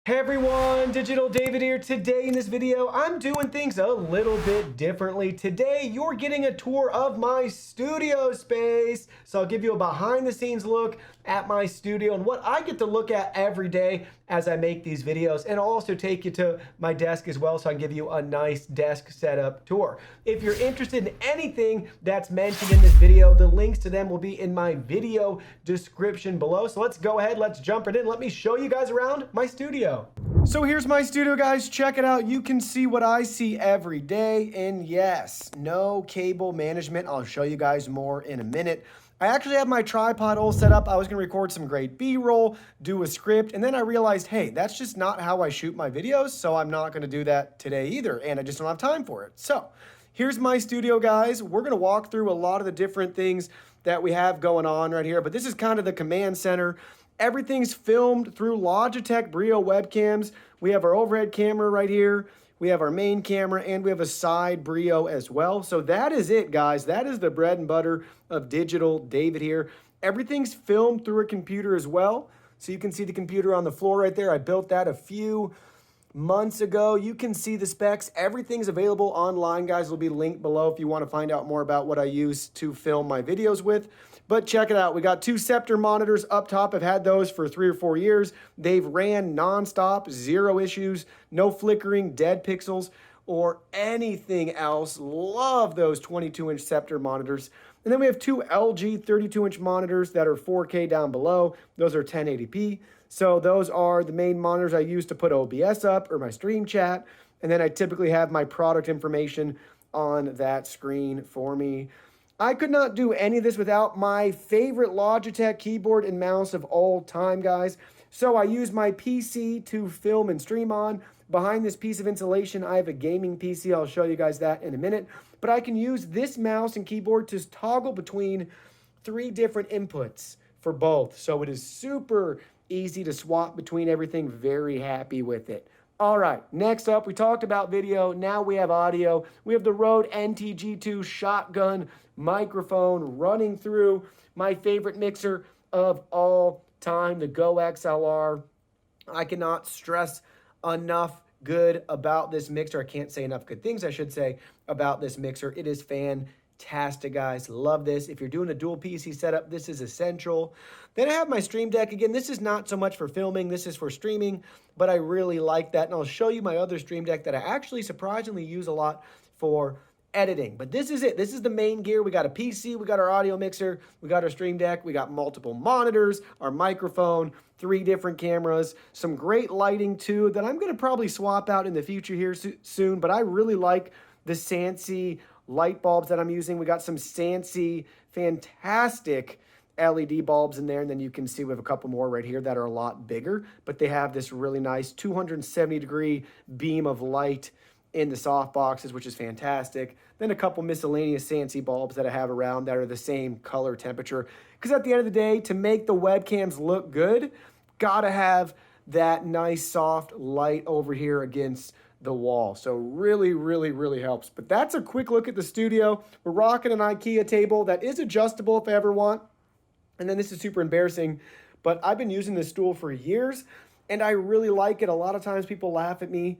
Hey everyone, Digital David here. Today in this video, I'm doing things a little bit differently. Today, you're getting a tour of my studio space. So I'll give you a behind the scenes look at my studio and what I get to look at every day as I make these videos. And I'll also take you to my desk as well so I can give you a nice desk setup tour. If you're interested in anything that's mentioned in this video, the links to them will be in my video description below. So let's go ahead, let's jump right in. Let me show you guys around my studio. So here's my studio, guys. Check it out. You can see what I see every day. And yes, no cable management. I'll show you guys more in a minute. I actually have my tripod all set up. I was going to record some great B-roll, do a script, and then I realized, hey, that's just not how I shoot my videos, so I'm not going to do that today either, and I just don't have time for it. So here's my studio, guys. We're going to walk through a lot of the different things that we have going on right here, but this is kind of the command center. Everything's filmed through Logitech Brio webcams. We have our overhead camera right here. We have our main camera, and we have a side Brio as well. So that is it, guys. That is the bread and butter of Digital David here. Everything's filmed through a computer as well. So you can see the computer on the floor right there. I built that a few months ago. You can see the specs. Everything's available online, guys. It'll be linked below if you want to find out more about what I use to film my videos with. But check it out. We got two Scepter monitors up top. I've had those for 3 or 4 years. They've ran nonstop, zero issues, no flickering, dead pixels, or anything else. Love those 22-inch Scepter monitors. And then we have two LG 32-inch monitors that are 4K down below. Those are 1080p. So those are the main monitors I use to put OBS up or my stream chat. And then I typically have my product information on that screen for me. I could not do any of this without my favorite Logitech keyboard and mouse of all time, guys. So I use my PC to film and stream on. Behind this piece of insulation, I have a gaming PC. I'll show you guys that in a minute. But I can use this mouse and keyboard to toggle between 3 different inputs for both. So it is super easy to swap between everything. Very happy with it. All right, next up, we talked about video. Now we have audio. We have the Rode NT-G2 shotgun microphone running through my favorite mixer of all time, the Go XLR. I cannot stress enough good about this mixer. I can't say enough good things, I should say, about this mixer. It is fantastic, guys. Love this. If you're doing a dual PC setup, this is essential. Then I have my Stream Deck. Again, this is not so much for filming. This is for streaming, but I really like that. And I'll show you my other Stream Deck that I actually surprisingly use a lot for editing. But this is it. This is the main gear. We got a PC, we got our audio mixer, we got our Stream Deck, we got multiple monitors, our microphone, 3 different cameras, some great lighting too that I'm going to probably swap out in the future here soon. But I really like the Sansi light bulbs that I'm using. We got some Sansi fantastic LED bulbs in there, and then you can see we have a couple more right here that are a lot bigger, but they have this really nice 270-degree beam of light in the soft boxes, which is fantastic. Then a couple miscellaneous Sansi bulbs that I have around that are the same color temperature. Because at the end of the day, to make the webcams look good, gotta have that nice soft light over here against the wall. So really, really, really helps. But that's a quick look at the studio. We're rocking an IKEA table that is adjustable if I ever want. And then this is super embarrassing, but I've been using this stool for years, and I really like it. A lot of times people laugh at me,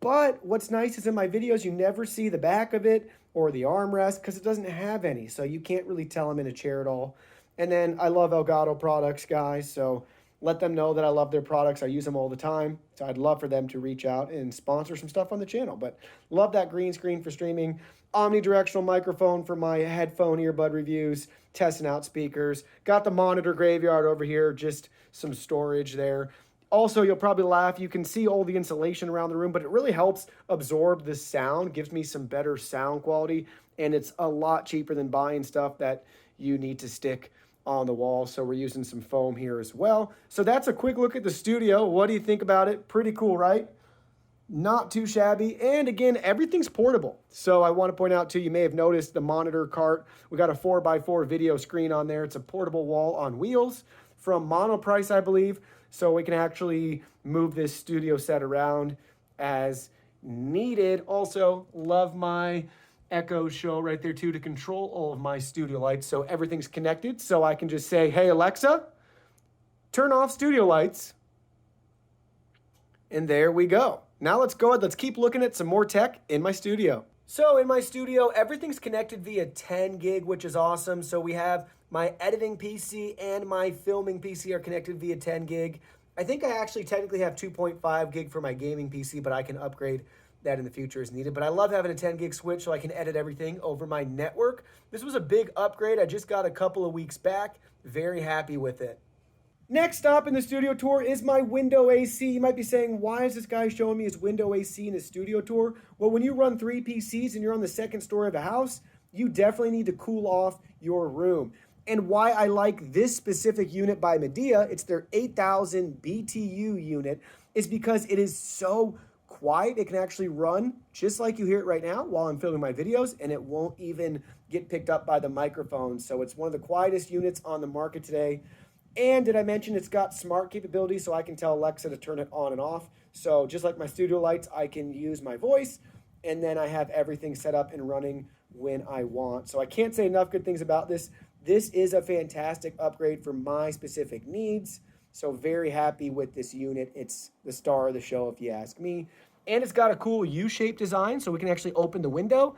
but what's nice is in my videos, you never see the back of it or the armrest because it doesn't have any, so you can't really tell I'm in a chair at all. And then I love Elgato products, guys, so let them know that I love their products. I use them all the time, so I'd love for them to reach out and sponsor some stuff on the channel. But love that green screen for streaming. Omnidirectional microphone for my headphone earbud reviews, testing out speakers. Got the monitor graveyard over here, just some storage there. Also, you'll probably laugh, you can see all the insulation around the room, but it really helps absorb the sound, gives me some better sound quality, and it's a lot cheaper than buying stuff that you need to stick on the wall. So we're using some foam here as well. So that's a quick look at the studio. What do you think about it? Pretty cool, right? Not too shabby. And again, everything's portable. So I want to point out too, you may have noticed the monitor cart. We got a 4x4 video screen on there. It's a portable wall on wheels from Monoprice, I believe. So we can actually move this studio set around as needed. Also, love my Echo Show right there too to control all of my studio lights. So everything's connected. So I can just say, hey, Alexa, turn off studio lights. And there we go. Now let's go ahead, let's keep looking at some more tech in my studio. So in my studio, everything's connected via 10 gig, which is awesome. So we have my editing PC and my filming PC are connected via 10 gig. I think I actually technically have 2.5 gig for my gaming PC, but I can upgrade that in the future as needed. But I love having a 10 gig switch so I can edit everything over my network. This was a big upgrade. I just got a couple of weeks back. Very happy with it. Next stop in the studio tour is my window AC. You might be saying, why is this guy showing me his window AC in his studio tour? Well, when you run 3 PCs and you're on the second story of a house, you definitely need to cool off your room. And why I like this specific unit by Medea, it's their 8000 BTU unit, is because it is so quiet. It can actually run just like you hear it right now while I'm filming my videos, and it won't even get picked up by the microphone. So it's one of the quietest units on the market today. And did I mention it's got smart capability, so I can tell Alexa to turn it on and off. So just like my studio lights, I can use my voice, and then I have everything set up and running when I want. So I can't say enough good things about this. This is a fantastic upgrade for my specific needs. So very happy with this unit. It's the star of the show if you ask me. And it's got a cool U-shaped design, so we can actually open the window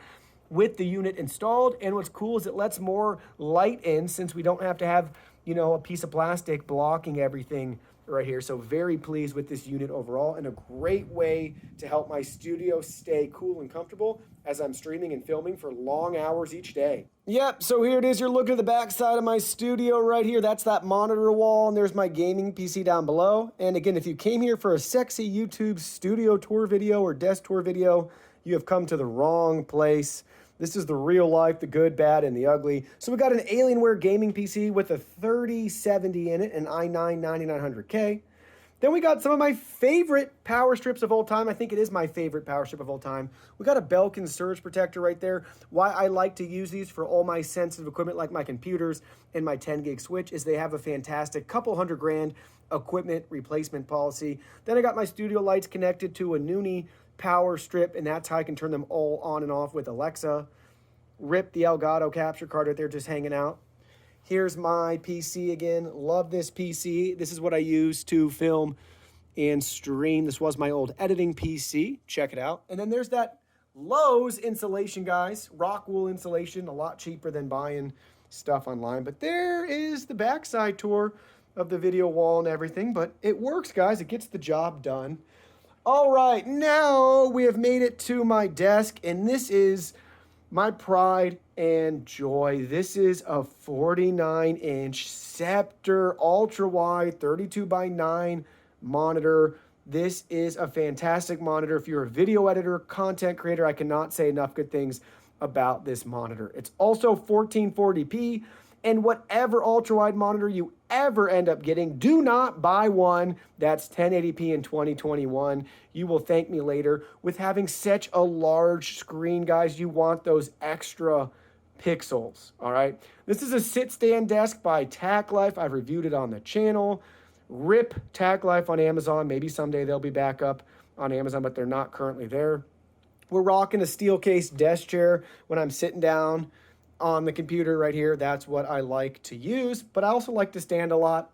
with the unit installed. And what's cool is it lets more light in since we don't have to have, you know, a piece of plastic blocking everything right here. So very pleased with this unit overall, and a great way to help my studio stay cool and comfortable as I'm streaming and filming for long hours each day. Yep, so here it is. You're looking at the back side of my studio right here. That's that monitor wall, and there's my gaming PC down below. And again, if you came here for a sexy YouTube studio tour video or desk tour video, you have come to the wrong place. This is the real life, the good, bad, and the ugly. So we got an Alienware gaming PC with a 3070 in it, an i9 9900K. Then we got some of my favorite power strips of all time. I think it is my favorite power strip of all time. We got a Belkin surge protector right there. Why I like to use these for all my sensitive equipment like my computers and my 10 gig switch is they have a fantastic couple $100,000 equipment replacement policy. Then I got my studio lights connected to a Noonie power strip, and that's how I can turn them all on and off with Alexa. Rip the Elgato capture card right there just hanging out. Here's my PC again. Love this PC. This is what I use to film and stream. This was my old editing PC. Check it out. And then there's that Lowe's insulation, guys. Rock wool insulation, a lot cheaper than buying stuff online. But there is the backside tour of the video wall and everything. But it works, guys. It gets the job done. All right, now we have made it to my desk, and this is my pride and joy. This is a 49-inch Scepter ultra-wide 32:9 monitor. This is a fantastic monitor. If you're a video editor, content creator, I cannot say enough good things about this monitor. It's also 1440p, and whatever ultra-wide monitor you ever end up getting, do not buy one that's 1080p in 2021. You will thank me later. With having such a large screen, guys, you want those extra pixels, all right? This is a sit-stand desk by Tack Life. I've reviewed it on the channel. Rip Tack Life on Amazon. Maybe someday they'll be back up on Amazon, but they're not currently there. We're rocking a steel case desk chair when I'm sitting down on the computer right here. That's what I like to use, but I also like to stand a lot.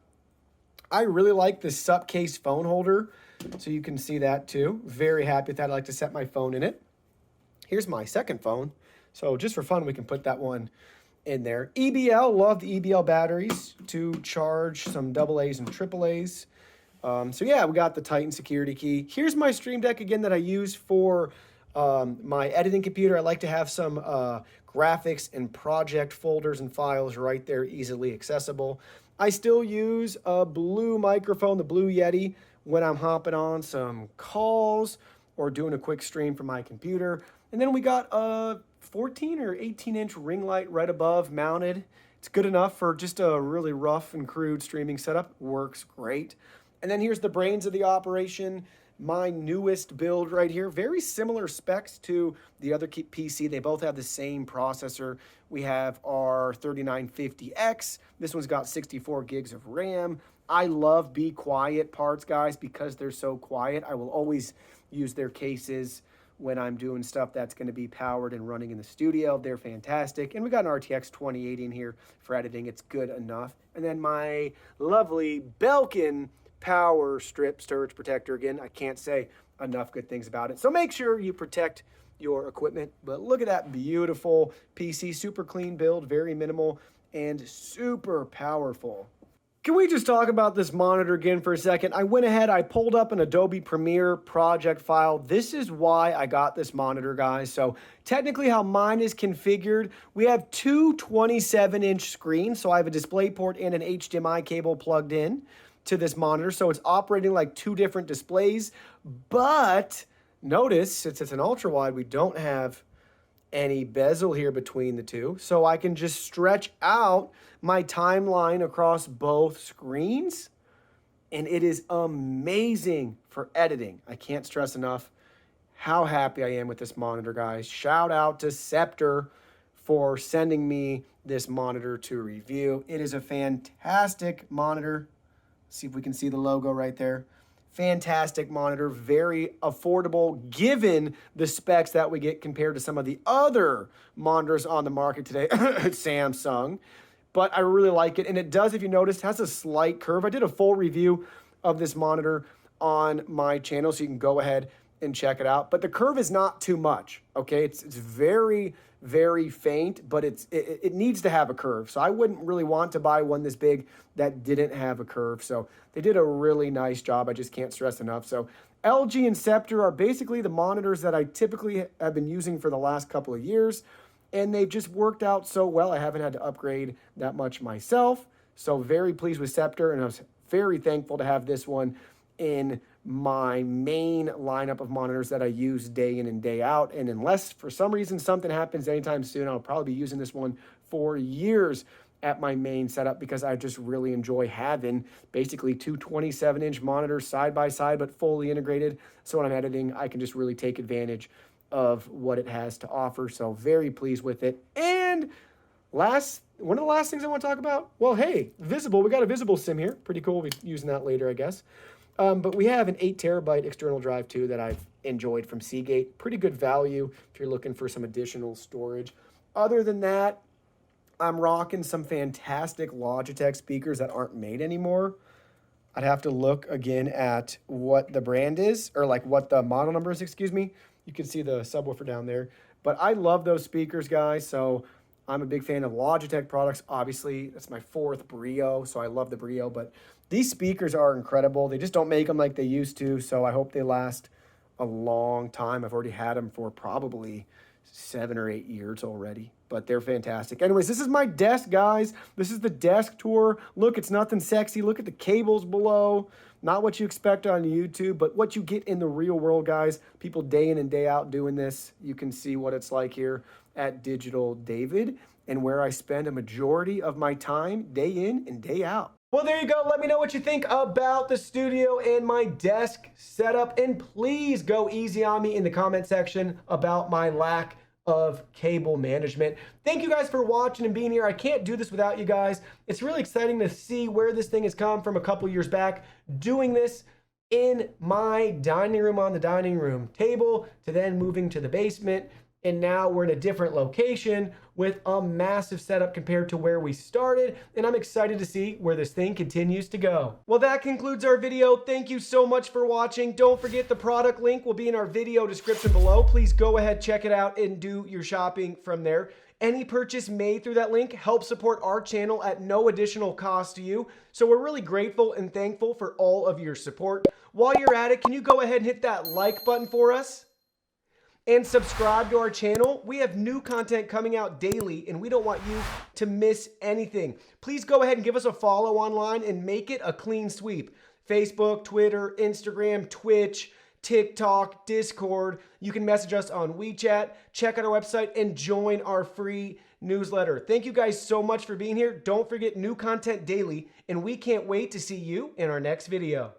I really like the SUP case phone holder, so you can see that too. Very happy with that. I like to set my phone in it. Here's my second phone. So just for fun, we can put that one in there. EBL, love the EBL batteries to charge some AA's and AAA's. So yeah, we got the Titan security key. Here's my Stream Deck again that I use for my editing computer. I like to have some graphics and project folders and files right there, easily accessible. I still use a blue microphone, the Blue Yeti, when I'm hopping on some calls or doing a quick stream from my computer. And then we got a 14 or 18-inch ring light right above mounted. It's good enough for just a really rough and crude streaming setup. Works great. And then here's the brains of the operation. My newest build right here, very similar specs to the other PC. They both have the same processor. We have our 3950X. This one's got 64 gigs of RAM. I love Be Quiet parts, guys, because they're so quiet. I will always use their cases when I'm doing stuff that's going to be powered and running in the studio. They're fantastic. And we got an RTX 2080 in here for editing. It's good enough. And then my lovely Belkin power strip storage protector. Again, I can't say enough good things about it. So make sure you protect your equipment. But look at that beautiful PC, super clean build, very minimal and super powerful. Can we just talk about this monitor again for a second? I went ahead, I pulled up an Adobe Premiere project file. This is why I got this monitor, guys. So technically how mine is configured, we have two 27-inch screens. So I have a DisplayPort and an HDMI cable plugged in to this monitor. So it's operating like two different displays. But notice, since it's an ultra wide, we don't have any bezel here between the two. So I can just stretch out my timeline across both screens. And it is amazing for editing. I can't stress enough how happy I am with this monitor, guys. Shout out to Scepter for sending me this monitor to review. It is a fantastic monitor. See if we can see the logo right there. Fantastic monitor, very affordable given the specs that we get compared to some of the other monitors on the market today, Samsung. But I really like it, and it does, if you notice, has a slight curve. I did a full review of this monitor on my channel, so you can go ahead and check it out. But the curve is not too much, okay? It's very, very faint, but it needs to have a curve. So I wouldn't really want to buy one this big that didn't have a curve. So they did a really nice job. I just can't stress enough. So LG and Scepter are basically the monitors that I typically have been using for the last couple of years. And they've just worked out so well. I haven't had to upgrade that much myself. So very pleased with Scepter, and I was very thankful to have this one in my main lineup of monitors that I use day in and day out. And unless for some reason something happens anytime soon, I'll probably be using this one for years at my main setup, because I just really enjoy having basically two 27-inch monitors side by side, but fully integrated. So when I'm editing, I can just really take advantage of what it has to offer. So very pleased with it. And one of the last things I want to talk about, well, hey, Visible. We got a Visible SIM here. Pretty cool. We'll be using that later, I guess. But we have an 8 terabyte external drive too that I've enjoyed from Seagate. Pretty good value if you're looking for some additional storage. Other than that, I'm rocking some fantastic Logitech speakers that aren't made anymore. I'd have to look again at what the brand is, or like what the model number is, excuse me. You can see the subwoofer down there. But I love those speakers, guys. So I'm a big fan of Logitech products. Obviously, that's my 4th Brio, so I love the Brio. But these speakers are incredible. They just don't make them like they used to, so I hope they last a long time. I've already had them for probably 7 or 8 years already, but they're fantastic. Anyways, this is my desk, guys. This is the desk tour. Look, it's nothing sexy. Look at the cables below. Not what you expect on YouTube, but what you get in the real world, guys. People day in and day out doing this. You can see what it's like here at Digital David, and where I spend a majority of my time day in and day out. Well, there you go. Let me know what you think about the studio and my desk setup. And please go easy on me in the comment section about my lack of cable management. Thank you guys for watching and being here. I can't do this without you guys. It's really exciting to see where this thing has come from a couple years back, doing this in my dining room on the dining room table, to then moving to the basement. And now we're in a different location with a massive setup compared to where we started. And I'm excited to see where this thing continues to go. Well, that concludes our video. Thank you so much for watching. Don't forget the product link will be in our video description below. Please go ahead, check it out, and do your shopping from there. Any purchase made through that link helps support our channel at no additional cost to you. So we're really grateful and thankful for all of your support. While you're at it, can you go ahead and hit that like button for us? And subscribe to our channel. We have new content coming out daily, and we don't want you to miss anything. Please go ahead and give us a follow online and make it a clean sweep. Facebook, Twitter, Instagram, Twitch, TikTok, Discord. You can message us on WeChat, check out our website, and join our free newsletter. Thank you guys so much for being here. Don't forget, new content daily, and we can't wait to see you in our next video.